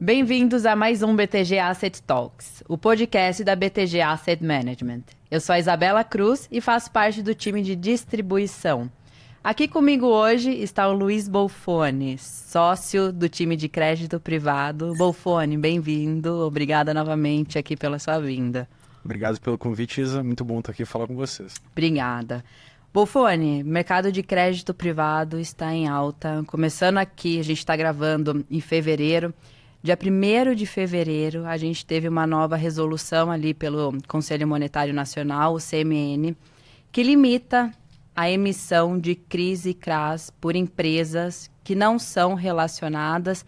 Bem-vindos a mais um BTG Asset Talks, o podcast da BTG Asset Management. Eu sou a Isabela Cruz e faço parte do time de distribuição. Aqui comigo hoje está o Luiz Bolfoni, sócio do time de crédito privado. Bolfoni, bem-vindo. Obrigada novamente aqui pela sua vinda. Obrigado pelo convite, Isa. Muito bom estar aqui falar com vocês. Obrigada. Bolfoni, mercado de crédito privado está em alta. Começando aqui, a gente está gravando em fevereiro. Dia 1º de fevereiro, a gente teve uma nova resolução ali pelo Conselho Monetário Nacional, o CMN, que limita a emissão de CRIs e CRAs por empresas que não são relacionadas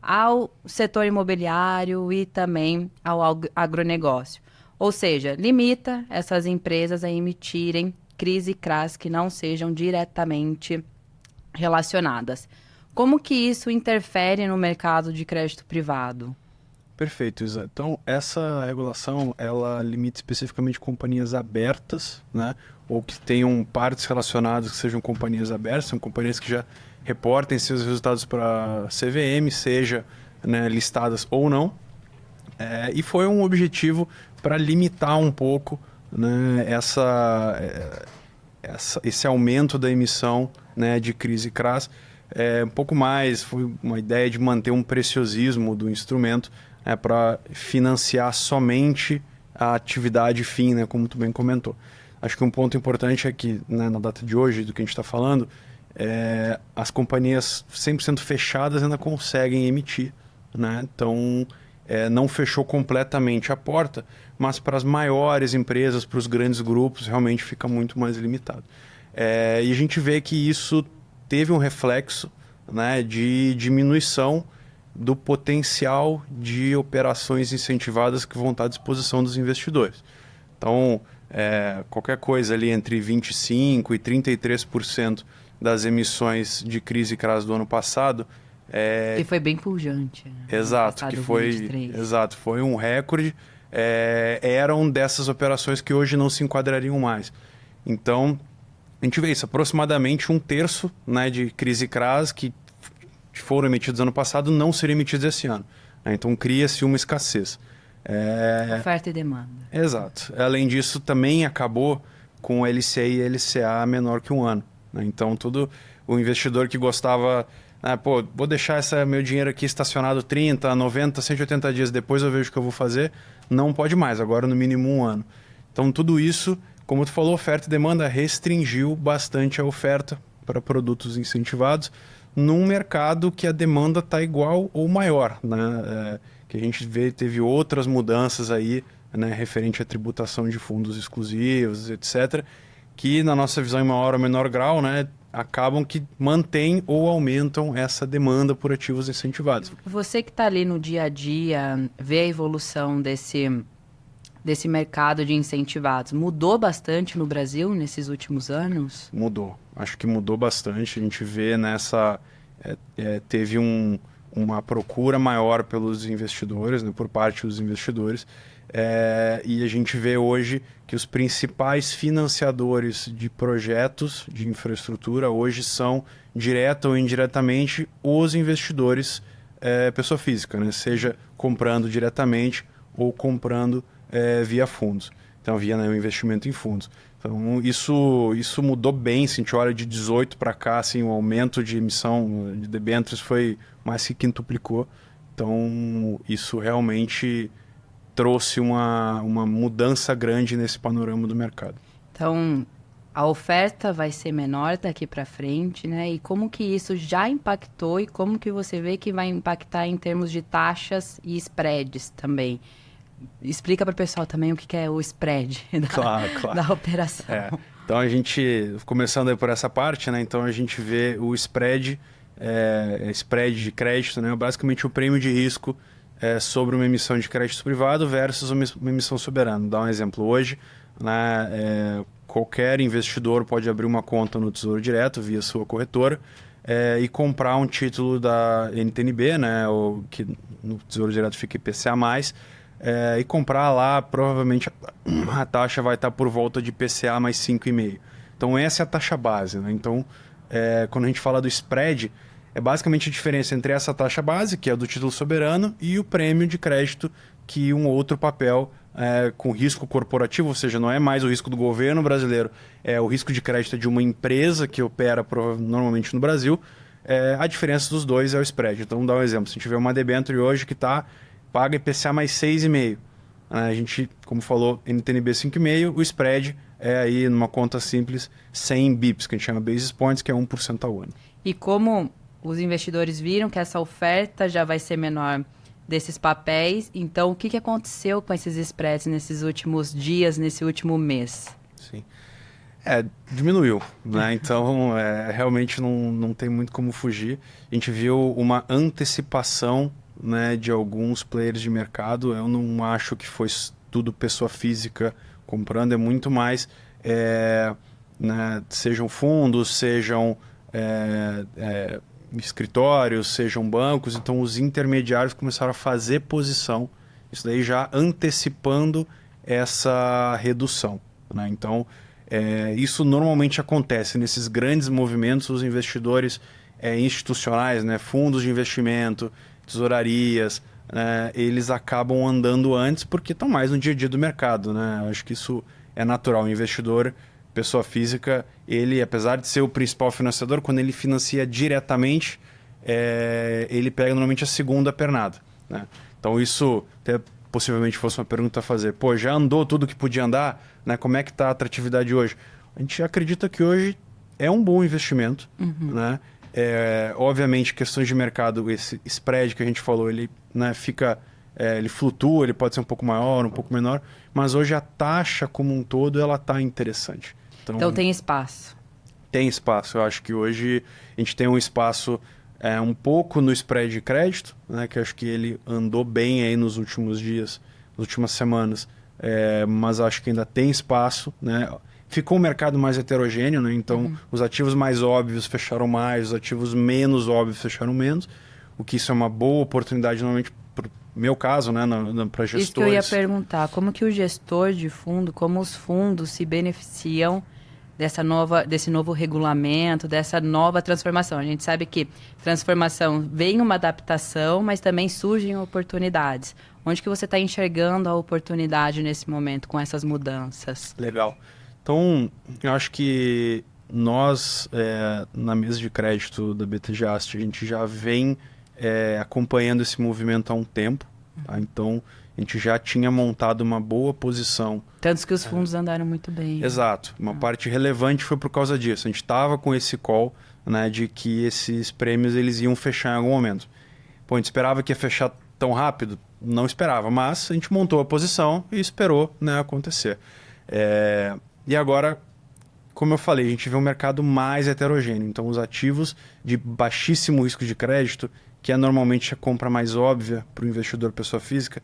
ao setor imobiliário e também ao agronegócio. Ou seja, limita essas empresas a emitirem CRIs e CRAs que não sejam diretamente relacionadas. Como que isso interfere no mercado de crédito privado? Perfeito, Isa. Então, essa regulação, ela limita especificamente companhias abertas, né? Ou que tenham partes relacionadas que sejam companhias abertas, são companhias que já reportem seus resultados para CVM, seja, né, listadas ou não. E foi um objetivo para limitar um pouco, né, esse aumento da emissão, né, de CRIs e CRAs. Um pouco mais, foi uma ideia de manter um preciosismo do instrumento para financiar somente a atividade fim, né, como tu bem comentou. Acho que um ponto importante é que, né, na data de hoje, do que a gente está falando, as companhias 100% fechadas ainda conseguem emitir, né? Então, não fechou completamente a porta, mas para as maiores empresas, para os grandes grupos, realmente fica muito mais limitado. E a gente vê que isso teve um reflexo, né, de diminuição do potencial de operações incentivadas que vão estar à disposição dos investidores. Então, qualquer coisa ali entre 25% e 33% das emissões de CRIs e CRAs do ano passado... Que foi bem pujante. Né? Exato, que foi um recorde. Eram dessas operações que hoje não se enquadrariam mais. Então, a gente vê isso, aproximadamente 1/3, né, de CRIs e CRAs que foram emitidos ano passado não seriam emitidos esse ano. Então, cria-se uma escassez. Oferta e demanda. Exato. Além disso, também acabou com LCI e LCA menor que um ano. Né? Então, todo o investidor que gostava... vou deixar meu dinheiro aqui estacionado 30, 90, 180 dias, depois eu vejo o que eu vou fazer. Não pode mais, agora no mínimo um ano. Então, tudo isso... Como tu falou, oferta e demanda restringiu bastante a oferta para produtos incentivados num mercado que a demanda está igual ou maior, né? Que a gente teve outras mudanças aí, né, referente à tributação de fundos exclusivos, etc., que na nossa visão em maior ou menor grau, né, acabam que mantêm ou aumentam essa demanda por ativos incentivados. Você que está ali no dia a dia, vê a evolução desse mercado de incentivados. Mudou bastante no Brasil nesses últimos anos? Mudou. Acho que mudou bastante. A gente vê teve uma procura maior pelos investidores, né, por parte dos investidores. E a gente vê hoje que os principais financiadores de projetos de infraestrutura hoje são, direta ou indiretamente, os investidores pessoa física, né, seja comprando diretamente ou comprando via fundos, então via, né, o investimento em fundos. Então isso mudou bem, se a gente olha de 18 para cá, assim, o aumento de emissão de debêntures foi mais que quintuplicou. Então isso realmente trouxe uma mudança grande nesse panorama do mercado. Então a oferta vai ser menor daqui para frente, né? E como que isso já impactou e como que você vê que vai impactar em termos de taxas e spreads também? Explica para o pessoal também o que é o spread da operação. Então, a gente, começando aí por essa parte, né? Então a gente vê o spread, spread de crédito, né? Basicamente o prêmio de risco sobre uma emissão de crédito privado versus uma emissão soberana. Dá um exemplo. Hoje, né, qualquer investidor pode abrir uma conta no Tesouro Direto via sua corretora e comprar um título da NTNB, né? Ou que no Tesouro Direto fica IPCA+, e comprar lá, provavelmente a taxa vai estar por volta de IPCA mais 5,5. Então essa é a taxa base, né? Então, quando a gente fala do spread, é basicamente a diferença entre essa taxa base, que é a do título soberano, e o prêmio de crédito, que um outro papel com risco corporativo, ou seja, não é mais o risco do governo brasileiro, é o risco de crédito de uma empresa que opera normalmente no Brasil. A diferença dos dois é o spread. Então, vamos dar um exemplo. Se a gente tiver uma debênture hoje que paga IPCA mais 6,5%, a gente, como falou, NTNB 5,5%, o spread é aí, numa conta simples, 100 bips, que a gente chama basis points, que é 1% ao ano. E como os investidores viram que essa oferta já vai ser menor desses papéis, então o que aconteceu com esses spreads nesses últimos dias, nesse último mês? Sim. Diminuiu, né? Então, realmente não tem muito como fugir. A gente viu uma antecipação, né, de alguns players de mercado. Eu não acho que foi tudo pessoa física comprando, é muito mais, né, sejam fundos, sejam escritórios, sejam bancos. Então, os intermediários começaram a fazer posição, isso daí já antecipando essa redução, né? Então, isso normalmente acontece nesses grandes movimentos. Os investidores institucionais, né, fundos de investimento, tesourarias, eles acabam andando antes porque estão mais no dia a dia do mercado, né? Eu acho que isso é natural. O investidor, pessoa física, ele, apesar de ser o principal financiador, quando ele financia diretamente, ele pega normalmente a segunda pernada, né? Então isso até possivelmente fosse uma pergunta a fazer. Pô, já andou tudo que podia andar, né? Como é que está a atratividade hoje? A gente acredita que hoje é um bom investimento, né? Obviamente, questões de mercado, esse spread que a gente falou, ele, né, ele flutua, ele pode ser um pouco maior, um pouco menor, mas hoje a taxa como um todo, ela está interessante. Então tem espaço. Tem espaço. Eu acho que hoje a gente tem um espaço um pouco no spread de crédito, né, que eu acho que ele andou bem aí nos últimos dias, nas últimas semanas, mas acho que ainda tem espaço, né? Ficou um mercado mais heterogêneo, né? Então os ativos mais óbvios fecharam mais, os ativos menos óbvios fecharam menos, o que isso é uma boa oportunidade normalmente para o meu caso, né, para gestores. Isso que eu ia perguntar, como que o gestor de fundo, como os fundos se beneficiam desse novo regulamento, dessa nova transformação? A gente sabe que transformação vem uma adaptação, mas também surgem oportunidades. Onde que você está enxergando a oportunidade nesse momento com essas mudanças? Legal. Então, eu acho que nós, na mesa de crédito da BTG Asset, a gente já vem acompanhando esse movimento há um tempo, tá? Então, a gente já tinha montado uma boa posição. Tantos que os fundos andaram muito bem. Exato. Uma parte relevante foi por causa disso. A gente estava com esse call, né, de que esses prêmios eles iam fechar em algum momento. Pô, a gente esperava que ia fechar tão rápido? Não esperava, mas a gente montou a posição e esperou, né, acontecer. E agora, como eu falei, a gente vê um mercado mais heterogêneo. Então, os ativos de baixíssimo risco de crédito, que é normalmente a compra mais óbvia para o investidor pessoa física,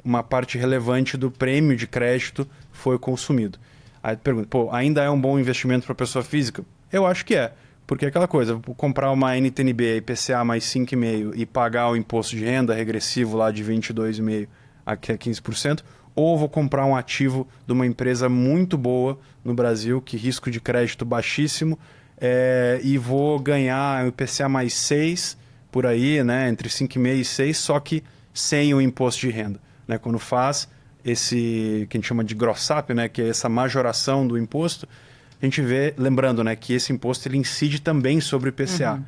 uma parte relevante do prêmio de crédito foi consumido. Aí tu pergunta, pô, ainda é um bom investimento para pessoa física? Eu acho que é. Porque é aquela coisa, vou comprar uma NTNB IPCA mais 5,5% e pagar o imposto de renda regressivo lá de 22,5% a 15%, ou vou comprar um ativo de uma empresa muito boa no Brasil, que risco de crédito baixíssimo, e vou ganhar o IPCA mais 6% por aí, né, entre 5,5% e 6%, só que sem o imposto de renda, né? Quando faz esse que a gente chama de gross up, né, que é essa majoração do imposto, a gente vê, lembrando, né, que esse imposto ele incide também sobre o IPCA.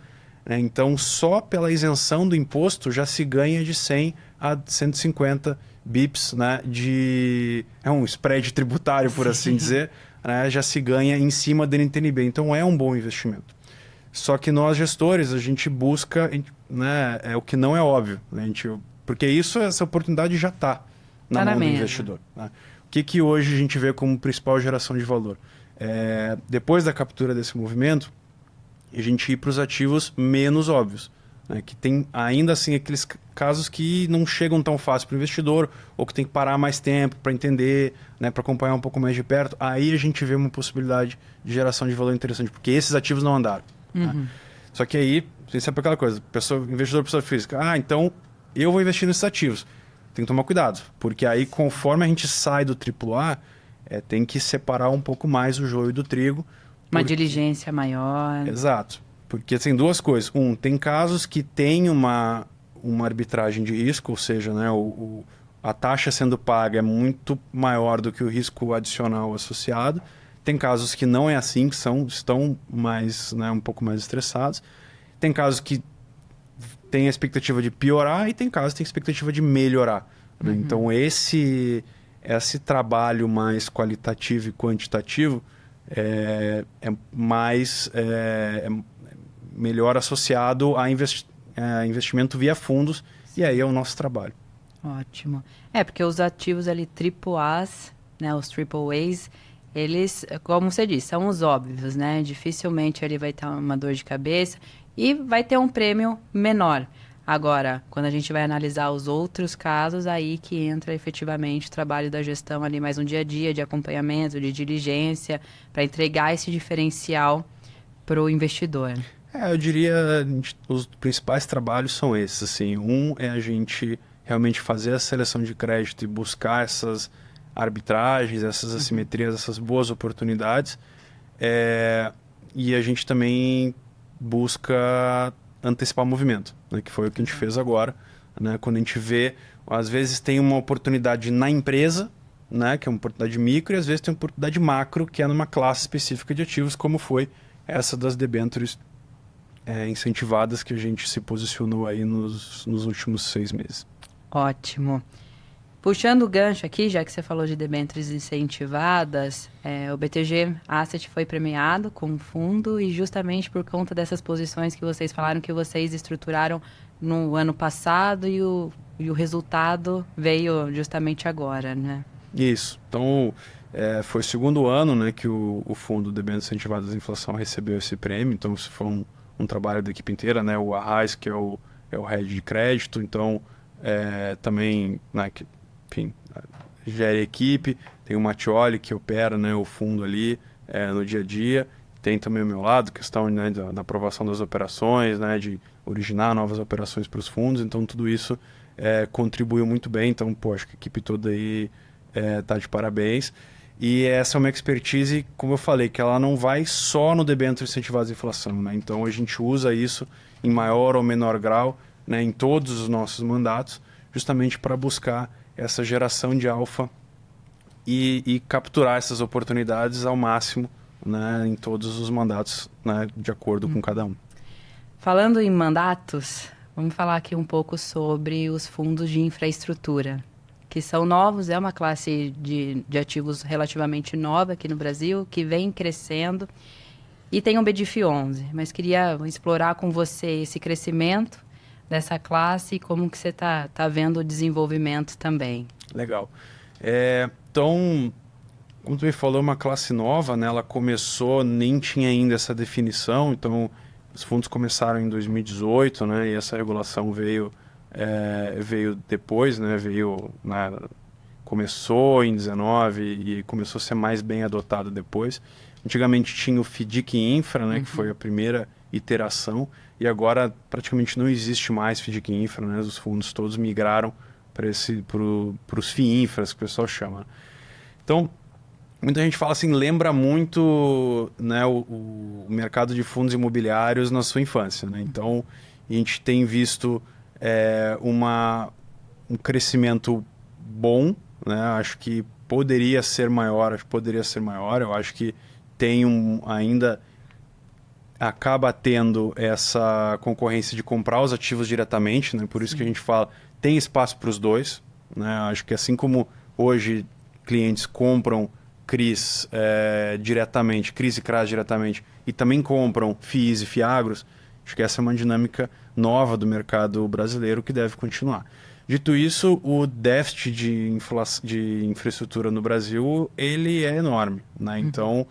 Né? Então, só pela isenção do imposto já se ganha de 100 a 150 bips, né, um spread tributário, por assim dizer, né, já se ganha em cima da NTNB. Então, é um bom investimento. Só que nós, gestores, a gente busca, né, o que não é óbvio, né? Porque essa oportunidade já está na mão do investidor. Né? O que hoje a gente vê como principal geração de valor? Depois da captura desse movimento, a gente ir para os ativos menos óbvios, né? Que tem ainda assim aqueles casos que não chegam tão fácil para o investidor, ou que tem que parar mais tempo para entender, né, para acompanhar um pouco mais de perto. Aí a gente vê uma possibilidade de geração de valor interessante, porque esses ativos não andaram. Né? Só que aí, você sabe aquela coisa, investidor pessoa física, então eu vou investir nesses ativos. Tem que tomar cuidado, porque aí conforme a gente sai do AAA, tem que separar um pouco mais o joio do trigo. Uma diligência maior. Exato. Porque tem duas coisas. Tem casos que tem uma arbitragem de risco, ou seja, né, a taxa sendo paga é muito maior do que o risco adicional associado. Tem casos que não é assim, que estão mais, né, um pouco mais estressados. Tem casos que tem a expectativa de piorar e tem casos que tem a expectativa de melhorar. Né? Então, esse trabalho mais qualitativo e quantitativo é melhor associado a investimento via fundos, e aí é o nosso trabalho. Ótimo. Porque os ativos ali AAAs, né, os AAAs, eles, como você disse, são os óbvios, né? Dificilmente ele vai ter uma dor de cabeça e vai ter um prêmio menor. Agora, quando a gente vai analisar os outros casos, aí que entra efetivamente o trabalho da gestão ali, mais um dia a dia de acompanhamento, de diligência, para entregar esse diferencial para o investidor. Eu diria, os principais trabalhos são esses, assim. É a gente realmente fazer a seleção de crédito e buscar essas arbitragens, essas assimetrias, essas boas oportunidades. E a gente também busca antecipar o movimento, né, que foi o que a gente fez agora. Né, quando a gente vê, às vezes tem uma oportunidade na empresa, né, que é uma oportunidade micro, e às vezes tem uma oportunidade macro, que é numa classe específica de ativos, como foi essa das debêntures incentivadas que a gente se posicionou aí nos últimos 6 meses. Ótimo. Puxando o gancho aqui, já que você falou de debêntures incentivadas, o BTG Asset foi premiado com um fundo e justamente por conta dessas posições que vocês falaram que vocês estruturaram no ano passado e o resultado veio justamente agora, né? Isso. Então, foi o segundo ano, né, que o fundo Debêntures Incentivadas à Inflação recebeu esse prêmio. Então, isso foi um trabalho da equipe inteira, né? O Arraiz, que é o head de crédito, então também, né, enfim, gera equipe, tem o Mattioli que opera, né, o fundo ali no dia a dia, tem também o meu lado, questão, né, da aprovação das operações, né, de originar novas operações para os fundos, então tudo isso contribuiu muito bem, então, acho que a equipe toda aí tá de parabéns. E essa é uma expertise, como eu falei, que ela não vai só no debênture incentivado à inflação, né? Então a gente usa isso em maior ou menor grau, né, em todos os nossos mandatos, justamente para buscar essa geração de alfa e capturar essas oportunidades ao máximo, né, em todos os mandatos, né, de acordo com cada um. Falando em mandatos, vamos falar aqui um pouco sobre os fundos de infraestrutura, que são novos, é uma classe de ativos relativamente nova aqui no Brasil, que vem crescendo e tem um BDIF 11, mas queria explorar com você esse crescimento dessa classe e como que você está vendo o desenvolvimento também. Legal. Então, como tu me falou, é uma classe nova, né? Ela começou, nem tinha ainda essa definição, então os fundos começaram em 2018, né? E essa regulação veio depois, né? Começou em 19 e começou a ser mais bem adotado depois. Antigamente tinha o FDIC Infra, né? Que foi a primeira iteração, e agora praticamente não existe mais FDIC Infra, né? Os fundos todos migraram para os FII Infras, que o pessoal chama. Então, muita gente fala assim, lembra muito, né, o mercado de fundos imobiliários na sua infância, né? Então, a gente tem visto um crescimento bom, né? Acho que poderia ser maior, eu acho que tem ainda acaba tendo essa concorrência de comprar os ativos diretamente, né? Por isso que a gente fala, tem espaço para os dois, né? Acho que assim como hoje clientes compram CRIs diretamente, CRIs e CRAs diretamente, e também compram FIIs e FIAGROS, acho que essa é uma dinâmica nova do mercado brasileiro que deve continuar. Dito isso, o déficit de infraestrutura no Brasil, ele é enorme, né? Então,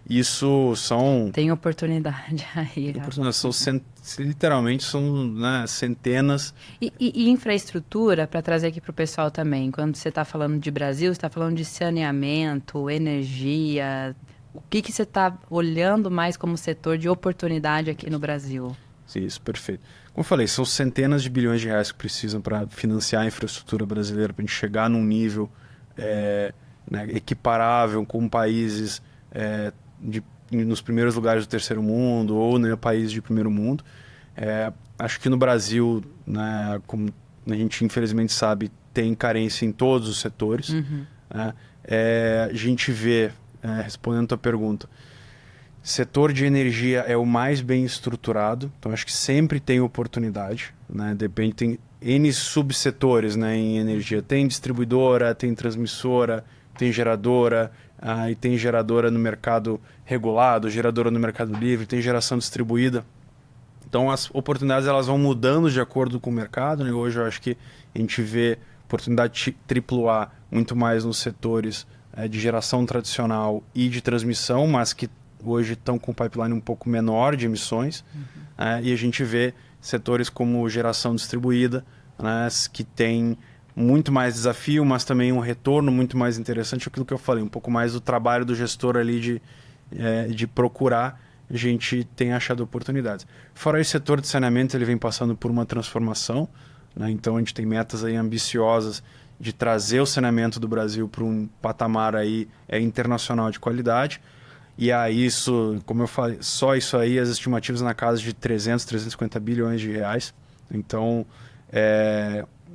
isso são... Tem oportunidade aí. Literalmente são, né, centenas. E infraestrutura, para trazer aqui para o pessoal também, quando você está falando de Brasil, você está falando de saneamento, energia, o que você está olhando mais como setor de oportunidade aqui no Brasil? Isso, perfeito. Como eu falei, são centenas de bilhões de reais que precisam para financiar a infraestrutura brasileira, para a gente chegar num nível né, equiparável com países de nos primeiros lugares do terceiro mundo ou no país de primeiro mundo. Acho que no Brasil, né, como a gente infelizmente sabe, tem carência em todos os setores. Né? A gente vê, respondendo a tua pergunta, setor de energia é o mais bem estruturado, então acho que sempre tem oportunidade, né? Depende, tem N subsetores, né, em energia. Tem distribuidora, tem transmissora, tem geradora, e tem geradora no mercado regulado, geradora no mercado livre, tem geração distribuída. Então as oportunidades elas vão mudando de acordo com o mercado, né? Hoje eu acho que a gente vê oportunidade AAA muito mais nos setores de geração tradicional e de transmissão, mas que hoje estão com um pipeline um pouco menor de emissões. E a gente vê setores como geração distribuída, né, que tem muito mais desafio, mas também um retorno muito mais interessante. Aquilo que eu falei, um pouco mais do trabalho do gestor ali de procurar, a gente tem achado oportunidades. Fora esse setor de saneamento, ele vem passando por uma transformação, né? Então a gente tem metas aí ambiciosas de trazer o saneamento do Brasil para um patamar aí, internacional de qualidade. E aí isso, como eu falei, só isso aí, as estimativas na casa de 300, 350 bilhões de reais. Então,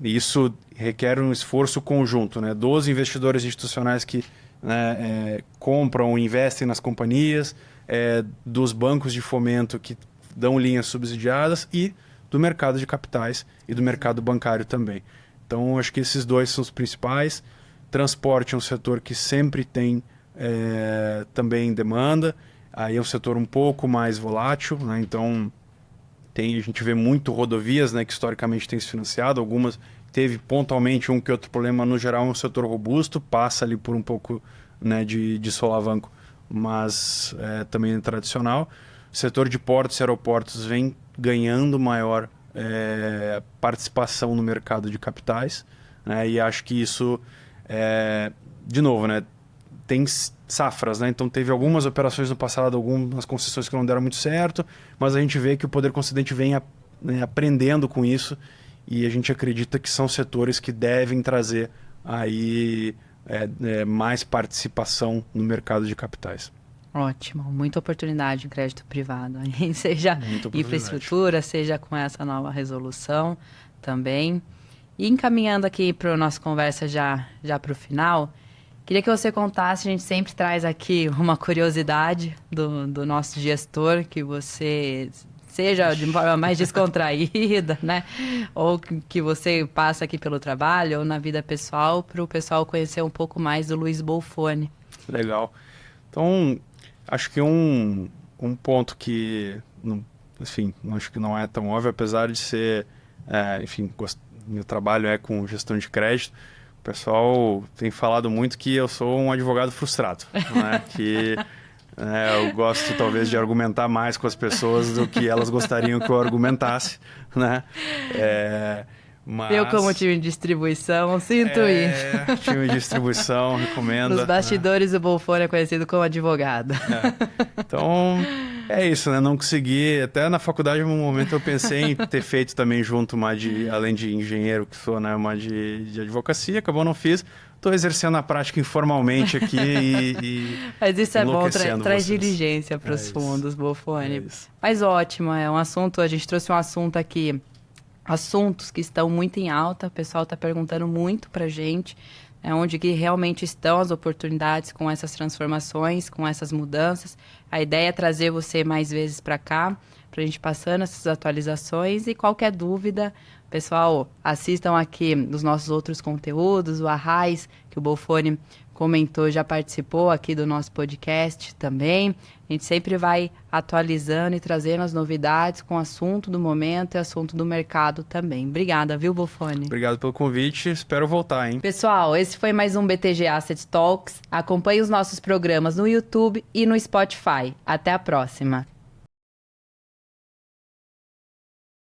isso requer um esforço conjunto, né? Dos investidores institucionais que, né, compram, investem nas companhias, dos bancos de fomento que dão linhas subsidiadas e do mercado de capitais e do mercado bancário também. Então, acho que esses dois são os principais. Transporte é um setor que sempre tem também demanda, aí é um setor um pouco mais volátil, né? Então a gente vê muito rodovias, né, que historicamente tem se financiado, algumas teve pontualmente um que outro problema, no geral é um setor robusto, passa ali por um pouco, né, de solavanco, mas também é tradicional. O setor de portos e aeroportos vem ganhando maior participação no mercado de capitais, né? E acho que isso, de novo, né, tem safras, né? Então teve algumas operações no passado, algumas concessões que não deram muito certo, mas a gente vê que o poder concedente vem aprendendo com isso e a gente acredita que são setores que devem trazer aí mais participação no mercado de capitais. Ótimo, muita oportunidade em crédito privado, seja infraestrutura, seja com essa nova resolução também. E encaminhando aqui para a nossa conversa já para o final, queria que você contasse, a gente sempre traz aqui uma curiosidade do nosso gestor, que você seja de forma mais descontraída, né? Ou que você passa aqui pelo trabalho ou na vida pessoal, para o pessoal conhecer um pouco mais do Luiz Bolfoni. Legal. Então, acho que um ponto que, enfim, acho que não é tão óbvio, apesar de ser, enfim, meu trabalho é com gestão de crédito. O pessoal tem falado muito que eu sou um advogado frustrado, né? Que eu gosto talvez de argumentar mais com as pessoas do que elas gostariam que eu argumentasse, né? Mas... Eu, como time de distribuição, sinto isso. Time de distribuição, recomendo. Nos bastidores, o Bolfoni é conhecido como advogado. Então, é isso, né? Não consegui. Até na faculdade, em um momento, eu pensei em ter feito também junto além de engenheiro que sou, né? Uma de advocacia, acabou não fiz. Estou exercendo a prática informalmente aqui Mas isso é bom, traz diligência para os fundos, Bolfoni. Mas ótimo, é um assunto, a gente trouxe um assunto aqui, assuntos que estão muito em alta, o pessoal está perguntando muito para a gente, onde que realmente estão as oportunidades com essas transformações, com essas mudanças. A ideia é trazer você mais vezes para cá, para a gente passando essas atualizações e qualquer dúvida, pessoal, assistam aqui nos nossos outros conteúdos, o Arraiz, que o Bolfoni comentou, já participou aqui do nosso podcast também. A gente sempre vai atualizando e trazendo as novidades com o assunto do momento e assunto do mercado também. Obrigada, viu, Bolfoni? Obrigado pelo convite, espero voltar, hein? Pessoal, esse foi mais um BTG Asset Talks. Acompanhe os nossos programas no YouTube e no Spotify. Até a próxima!